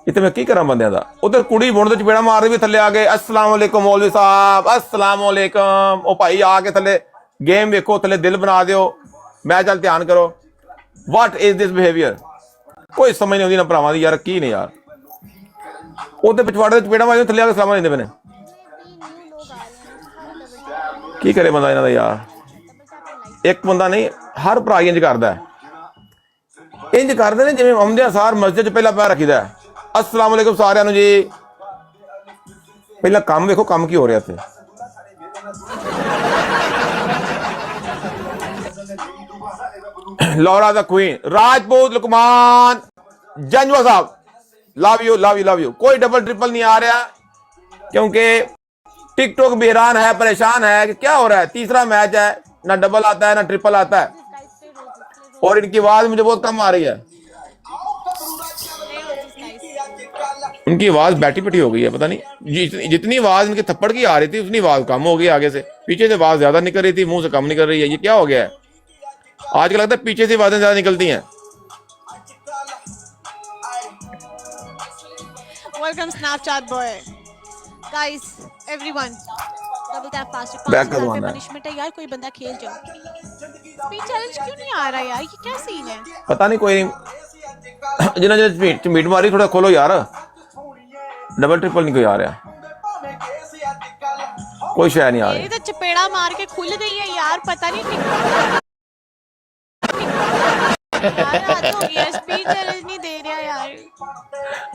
इतने मैं की करा बंद का उधर कुड़ी बुण चपेड़ा मार भी थले आ गए अस्सलाम वालेकुम मौलवी साहब अस्सलाम वालेकुम ओ भाई आके थले गेम वेखो थले दिल बना दियो मैं चल ध्यान करो व्हाट इज दिस बिहेवियर कोई समझ नहीं आती ना भरावां दी यार की नहीं यार उधर पिछवाड़े चपेड़ा मार थले आके सलाम लेंदे पे की करे बंदा इन्हां दा यार एक बंदा नहीं हर भरा इंज करदा इंज करदे ने जिवें आउंदे सार मस्जिद च पहला पैर रखीदा अस्सलाम वालेकुम सारिਆਂ ਨੂੰ जी पहला काम देखो काम की हो रहा थे लौरा द क्वीन राजपूत लुकमान जंजवा साहब love you love you love you कोई डबल ट्रिपल नहीं आ रहा क्योंकि टिकटॉक भी हैरान है परेशान है कि क्या हो रहा है तीसरा मैच है ना डबल आता है ना ट्रिपल आता है और इनकी आवाज मुझे बहुत कम आ रही है उनकी आवाज बैठी पटी हो गई है पता नहीं जितनी आवाज इनके थप्पड़ की आ रही थी उतनी आवाज कम हो गई आगे से पीछे से आवाज ज्यादा निकल रही थी मुंह से कम निकल रही है ये क्या हो गया है आजकल लगता है पीछे से आवाजें ज्यादा निकलती हैं welcome Snapchat boy guys everyone double tap fast back करवाना है पनिशमेंट है यार कोई बंदा खेल जाओ स्पीड चैलेंज क्यों नहीं आ रहा यार ये क्या सीन है पता नहीं कोई नहीं जिन्होंने मीट मारी थोड़ा खोलो यार डबल ट्रिपल नहीं कोई आ रहा कोई शायद नहीं आ रही तो चपेड़ा मार के खुल गई है यार पता नहीं स्पीड चैलेंज नहीं दे रहा यार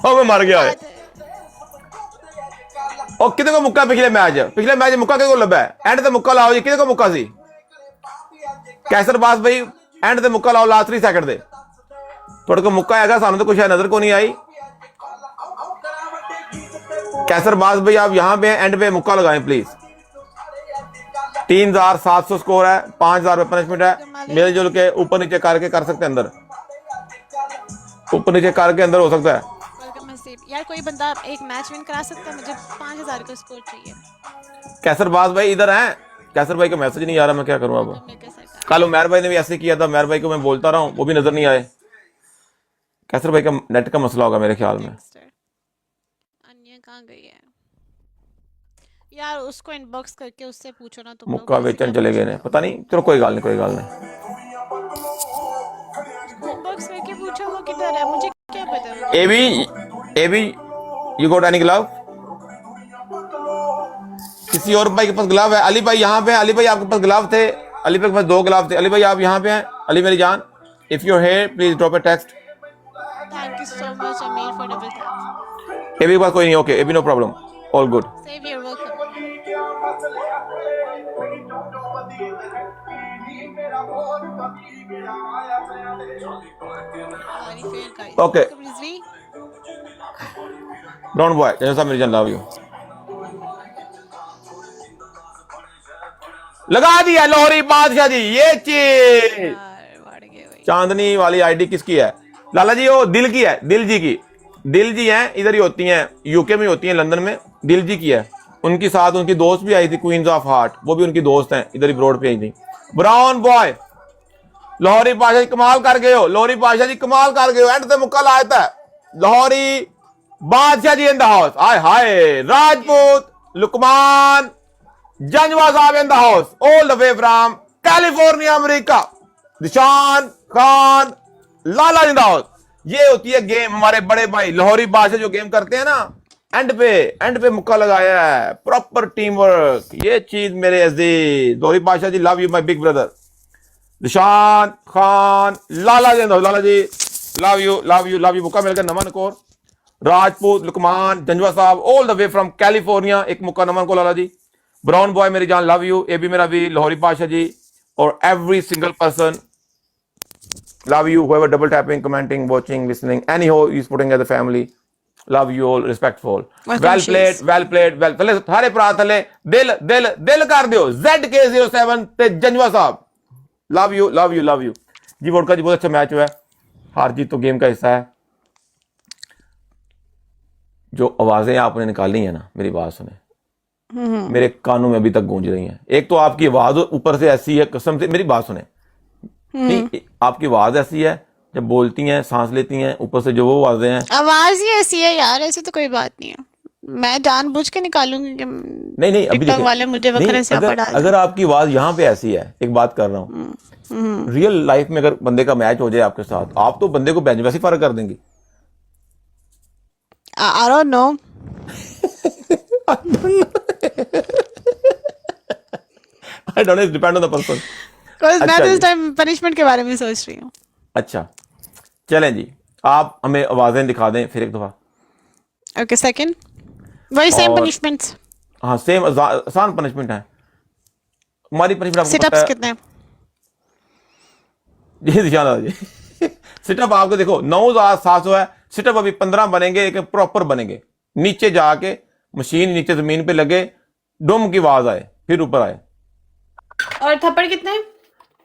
मैं मर गया और कितने को मुक्का पिछले मैच मुक्का कितने को लभा है एंड ते मुक्का लाओ जी कितने को मुक्का सी कैसर बास भाई एंड ते मुक्का लाओ लास्ट 3 सेकंड दे थोड़े को मुक्का आएगा सामने तो कुछ है नजर को नहीं आई कैसर बास भाई आप यहां पे एंड पे मुक्का लगाएं प्लीज 3700 स्कोर है 5000 रुपए पनिशमेंट है मिलजुल के ऊपर नीचे करके कर सकते हैं अंदर ऊपर नीचे करके अंदर हो सकता है यार कोई बंदा एक मैच विन करा सकता है मुझे 5000 का स्कोर चाहिए कैसर बास भाई इधर हैं कैसर भाई का मैसेज नहीं आ रहा मैं क्या करूं अब कल उमर भाई ने भी ऐसे किया था उमर भाई को मैं बोलता रहा हूं वो भी नजर नहीं आए कैसर भाई का नेट का मसला होगा मेरे ख्याल में अन्य कहां गई है यार उसको इनबॉक्स करके उससे पूछो ना तुम मुक्का बेचन चले गए ने पता नहीं चलो कोई गल नहीं इनबॉक्स करके पूछो वो किधर है मुझे क्या पता AB you got any glove किसी और भाई के पास ग्लव है अली भाई यहाँ पे अली भाई आपके पास ग्लव थे अली भाई के पास 2 ग्लव थे अली भाई आप यहाँ पे हैं अली मेरी जान if you are here please drop a text thank you so much Amir for double tap AB के पास कोई नहीं okay AB no problem all good save you're welcome okay don't boy जैसा मेरी जान लव यू लगा दिया लाहौरी बादशाह जी ये चीज चांदनी वाली आईडी किसकी है लाला जी वो दिल की है दिल जी हैं इधर ही होती हैं यूके में होती हैं लंदन में दिल जी की है उनके साथ उनकी दोस्त भी आई थी क्वींस ऑफ हार्ट वो भी उनकी दोस्त हैं इधर ही ब्रॉड पे आई थी ब्राउन बॉय लाहौरी बादशाह जी कमाल कर गए हो लाहौरी बादशाह जी कमाल कर गए हो एंड से मुक्का लाया था लाहौरी बादशाह जी इन द हाउस हाय हाय राजपूत लुकमान जंजवा साहब in the house all the way from California America निशान खान लाला इन द हाउस ये होती है गेम हमारे बड़े भाई लाहौरी बादशाह जो गेम करते हैं ना एंड पे मुक्का लगाया है प्रॉपर टीम वर्क ये चीज मेरे अजीज लाहौरी बादशाह जी love you my big brother Nishan Khan लाला जी लव यू मुक्का मिलकर नमन कोर राजपूत लुकमान जंजवा साहब all the way from California एक मुक्का नमन को लाला जी ब्राउन बॉय मेरी जान लव यू ए भी मेरा भी लाहौरी बादशाह जी और every single person love you whoever double tapping commenting watching listening anyhow is putting as a family love you all respectful well played थले सारे भरा थले दिल कर दियो ZK07 ते जंजवा साहब love you जी वोडका जी बहुत अच्छा मैच हुआ है हार जीत तो गेम का हिस्सा है जो आवाजें आपने निकाली है ना मेरी बात सुने मेरे कानों में अभी तक गूंज रही हैं एक तो आपकी आवाज ऊपर से ऐसी है कसम से मेरी बात सुने नहीं आपकी आवाज ऐसी है जब बोलती हैं सांस लेती हैं ऊपर से जो वो आवाजें हैं। आवाज ही ऐसी है यार, ऐसी तो कोई बात नहीं है। मैं जानबूझ के निकालूंगी कि नहीं नहीं अभी टिकटॉक देखिए, वाले मुझे नहीं वक्र से अगर डाल अगर आपकी आवाज यहाँ पे ऐसी है, एक बात कर रहा हूँ, रियल लाइफ में अगर बंदे का मैच हो जाए आपके साथ, आप तो बंदे को वैसे फर्क कर देंगी। I don't know. I don't know, depend on the person. मैं अच्छा तो इस जी। टाइम पनिशमेंट के बारे में सोच रही हूँ। अच्छा चलें जी, आप हमें आवाजें दिखा दें फिर एक दफा। ओके, सेकंड वही सेम और पनिशमेंट्स। हाँ सेम आसान पनिशमेंट है हमारी। पनिशमेंट आपको पता सिटअप्स है कितने? जी निशान जी। सिटअप आपको देखो 9,700 है, सिटअप अभी 15 बनेंगे, लेकिन प्रॉपर बनेंगे। नीचे जाके मशीन नीचे जमीन पे लगे, डुम की आवाज आए, फिर ऊपर आए। और थप्पड़ कितने?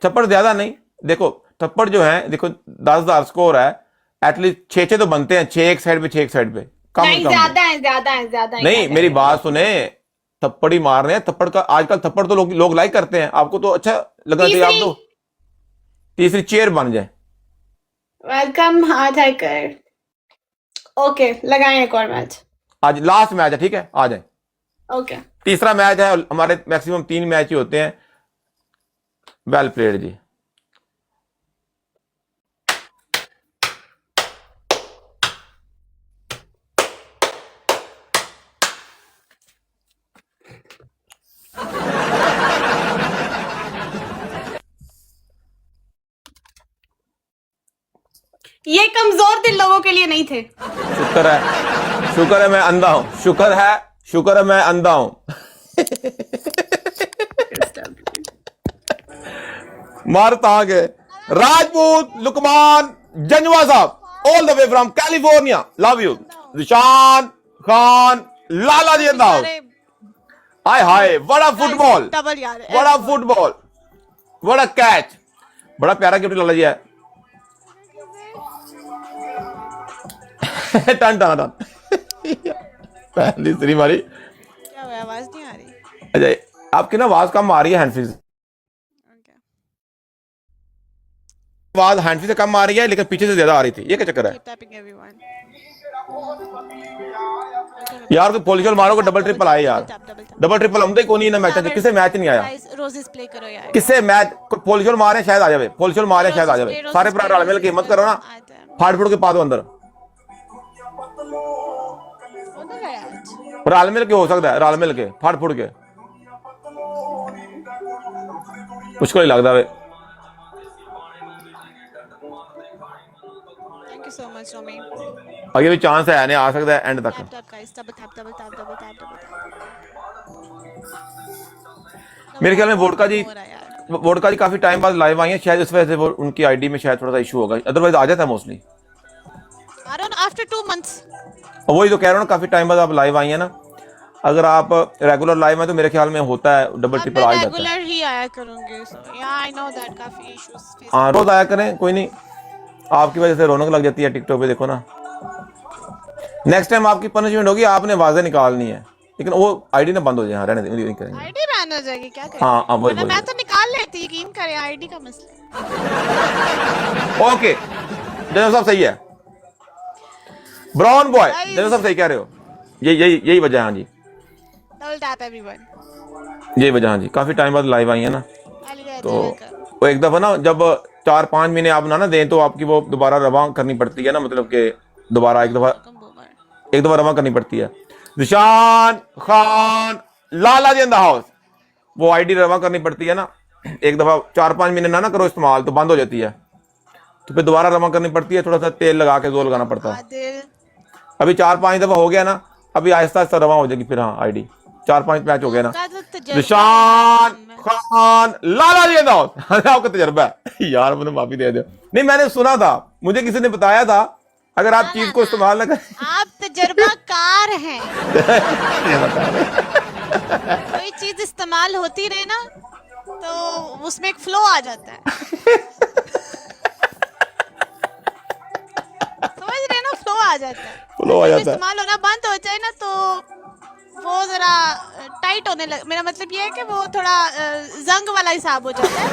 थप्पड़ ज्यादा नहीं, देखो थप्पड़ जो है, देखो 10,000 स्कोर है, एटलीस्ट 6-6 तो बनते हैं, 6 एक साइड पे 6 एक साइड पे, कम नहीं, कम ज्यादा है, ज्यादा है, ज्यादा है, नहीं ज्यादा मेरी है। बात सुने, थप्पड़ ही मार रहे हैं। थप्पड़ का आजकल थप्पड़ तो लोग लाइक करते हैं, आपको तो अच्छा लगना चाहिए। आप तो तीसरी चेयर बन जाए। Welcome heart hacker. ओके, लगाएं एक और मैच। आज लास्ट मैच है, ठीक है, आ जाए। ओके, तीसरा मैच है, हमारे मैक्सिमम 3 मैच ही होते हैं। वेल प्लेड जी। ये कमजोर दिल लोगों के लिए नहीं थे। शुक्र है मैं अंधा हूं, शुक्र है मैं अंधा हूं। मारता आगे राजपूत लुकमान जंजवा साहब, all the way from California, love you. निशान खान लाला जी अंदाज। हाय हाय, बड़ा फुटबॉल, डबल यार, बड़ा फुटबॉल, बड़ा कैच, बड़ा प्यारा गिफ्ट लाला जी है। टन टन टन। पहली सीरी मारी। क्या हुआ, आवाज नहीं आ रही? अच्छा आपकी ना आवाज कम आ रही है हैंडफ्री से, ओके, आवाज हैंडफ्री से कम आ रही है, लेकिन पीछे से ज्यादा आ रही थी। ये क्या चक्कर है कीप टैपिंग एवरीवन। यार? तो पॉलिशल मारोगे डबल ट्रिपल आए यार, डबल ट्रिपल हमदे को नहीं ना मैच, किसे मैच नहीं आया, गाइस रोजेस प्ले करो यार। किससे मैच? पॉलिशल मारे शायद आ जावे, पॉलिशल मारे शायद आ जावे। सारे भरा रल मिल के हिम्मत करो ना, फाड़ फूड़ के पा दो अंदर। रल मिल के हो सकता है, रल मिल के फाड़ फूड़ के, मुश्किल ही लगता है। थैंक यू सो मच रोमी। अगे भी चांस है, आने आ सकता है एंड तक। Tap guys, double tap, double tap, double tap, double tap. मेरे ख्याल में वोडका जी काफी टाइम बाद लाइव आई हैं, शायद इस वजह से वो उनकी आईडी में शायद थोड़ा सा इशू होगा, अदरवाइज आ जाता है mostly. I don't know, after 2 months. वही तो कह रहा हूँ ना, काफी टाइम बाद आप लाइव आई हैं ना। अगर आप रेगुलर लाइव में तो मेरे ख्याल में होता है डबल ट्रिपल आ ही जाता है। रेगुलर ही आया करूंगी, सो या आई नो दैट काफी इश्यूज। हाँ रोज आया करें, कोई नहीं, आपकी वजह से रौनक लग जाती है टिकटॉक पे, देखो ना। नेक्स्ट टाइम आपकी पनिशमेंट होगी, आपने आवाजें निकालनी है, लेकिन वो आईडी ना बंद हो जाए। हाँ रहने नहीं करेंगे, आईडी बैन हो जाएगी, क्या करें? हाँ वही वरना मैं तो निकाल लेती, यकीन करें, आईडी का मसला। ओके जनरल साहब सही है, ब्राउन बॉय जनरल साहब सही कह रहे हो, यही वजह है। हाँ जी, डबल टैप एवरीवन, यही वजह। हाँ जी, काफी टाइम बाद लाइव आई है ना, तो वो एक दफा ना जब 4-5 महीने आप ना दें तो आपकी वो दोबारा रवा करनी पड़ती है ना, मतलब कि दोबारा एक दफा रवा करनी पड़ती है। निशान खान लाला जी इन द हाउस, वो आईडी रवा करनी पड़ती है ना, एक दफा 4-5 महीने ना करो इस्तेमाल तो बंद हो जाती है, तो फिर दोबारा रवा करनी पड़ती है, थोड़ा सा तेल लगा के जोर लगाना पड़ता है। अभी 4-5 दफा हो गया ना, अभी आहिस्ता आहिस्ता रवा हो जाएगी फिर। हाँ आईडी 4-5 मैच हो गया ना। निशान खान लाला जी आपका तजर्बा है यार, मुझे माफी दे दो। नहीं मैंने सुना था, मुझे किसी ने बताया था, अगर आप चीज को इस्तेमाल ना करें। आप तजर्बाकार हैं। कोई चीज इस्तेमाल होती रहे ना तो उसमें एक फ्लो आ जाता है। समझ रहे ना, फ्लो आ जाता है। फ्लो आ जाता है, इस्तेमाल होना बंद हो जाए ना तो वो जरा टाइट होने लग, मेरा मतलब ये है कि वो थोड़ा जंग वाला हिसाब हो जाता है।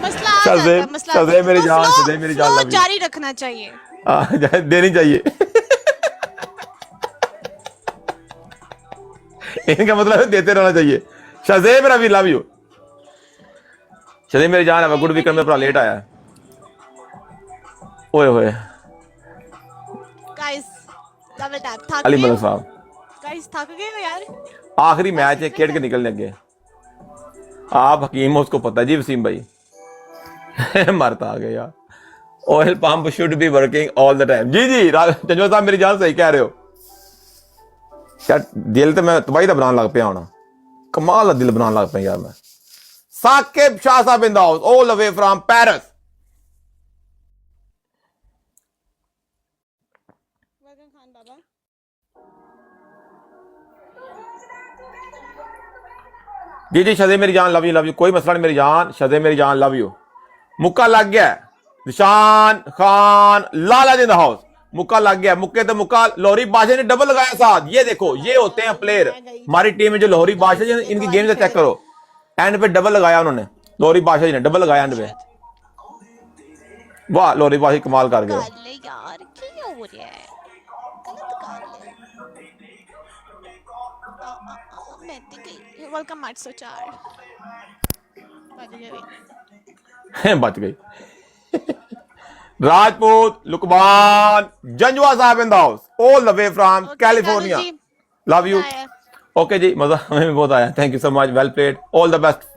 मसला जाता है शज़ेब, मसला। शज़ेब मेरी तो जान, flow- शज़ेब मेरी जान, flow love you। जारी रखना चाहिए। देनी चाहिए। इनका मतलब है देते रहना चाहिए। शज़ेब रवि लव यू। शज़ेब मेरी जान, है गुड वीकेंड में थोड़ा लेट आया है। ओए होए गाइस डबल टैप। थक अली गए मलिक हो? साहब, गाइस थक गए हो यार? आखिरी मैच है, खेल के निकलने लगे। आप हकीम हो, उसको पता है जी वसीम भाई। मरता आ गया। Oil pump should be working all the time. जी जी जंजवा साहब मेरी जान, सही कह रहे हो यार। दिल तो मैं तबाही का बनाने लग पिया होना, कमाल का दिल बनाने लग पिया यार मैं। साकिब शाह साहब in the house all the way from Paris. Welcome Khan बाबा। जी जी शज़े मेरी जान, लव यू, कोई मसला नहीं मेरी जान। शज़े मेरी जान, लव यू। मुक्का लग गया। निशान खान लाला इन द हाउस। मुक्का लग गया, मुक्के तो मुक्का। लाहौरी बादशाह ने डबल लगाया साथ। ये देखो, ये होते हैं प्लेयर। हमारी टीम में जो लाहौरी बादशाह जी, इनकी गेम से चेक करो, एंड पे डबल लगाया उन्होंने। लाहौरी बादशाह जी ने डबल लगाया एंड पे। वाह, लाहौरी बादशाह कमाल कर गए। कर ले यार, क्यों हो रहा है? गलत कर ले। मैं तो गई। वेलकम 804। बच गई। राजपूत लुकमान जंजवा साहब in the house all the way from California. Love you. Okay जी, मजा हमें भी बहुत आया। Thank you so much, well played, all the best.